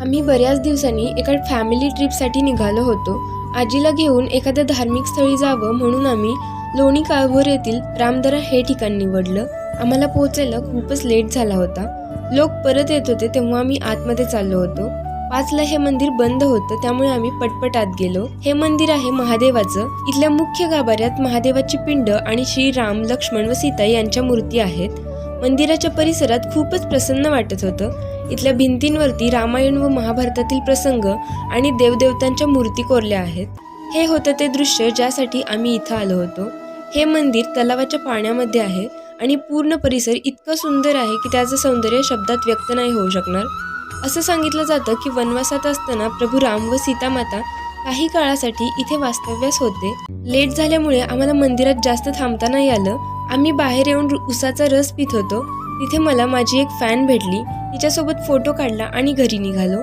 आम्ही बऱ्याच दिवसांनी एका फॅमिली ट्रिपसाठी निघालो होतो. आजीला घेऊन एखाद्या धार्मिक स्थळी जावं म्हणून आम्ही लोणी काळभोर येथील रामदरा हे ठिकाण निवडलं. आम्हाला पोहोचायला खूपच लेट झाला होता. लोक परत येत होते तेव्हा आम्ही आतमध्ये चाललो होतो. 5ला हे मंदिर बंद होतं, त्यामुळे आम्ही पटपट आत गेलो. हे मंदिर आहे महादेवाचं. इथल्या मुख्य गाभाऱ्यात महादेवाची पिंड आणि श्रीराम, लक्ष्मण व सीता यांच्या मूर्ती आहेत. मंदिराच्या परिसरात खूपच प्रसन्न वाटत होतं. इथल्या भिंतींवरती रामायण व महाभारतातील प्रसंग आणि देवदेवतांच्या मूर्ती कोरल्या आहेत. हे होतं ते दृश्य ज्यासाठी आम्ही इथं आलो होतो. हे मंदिर तलावाच्या पाण्यामध्ये आहे आणि पूर्ण परिसर इतकं सुंदर आहे की त्याचं सौंदर्य शब्दात व्यक्त नाही होऊ शकणार. असं सांगितलं जातं की वनवासात असताना प्रभू राम व सीता माता काही काळासाठी इथे वास्तव्यास होते. लेट झाल्यामुळे आम्हाला मंदिरात जास्त थांबता नाही आलं. आम्ही बाहेर येऊन उसाचा रस पित होतो. तिथे मला माझी एक फॅन भेटली. तिच्यासोबत फोटो काढला आणि घरी निघालो.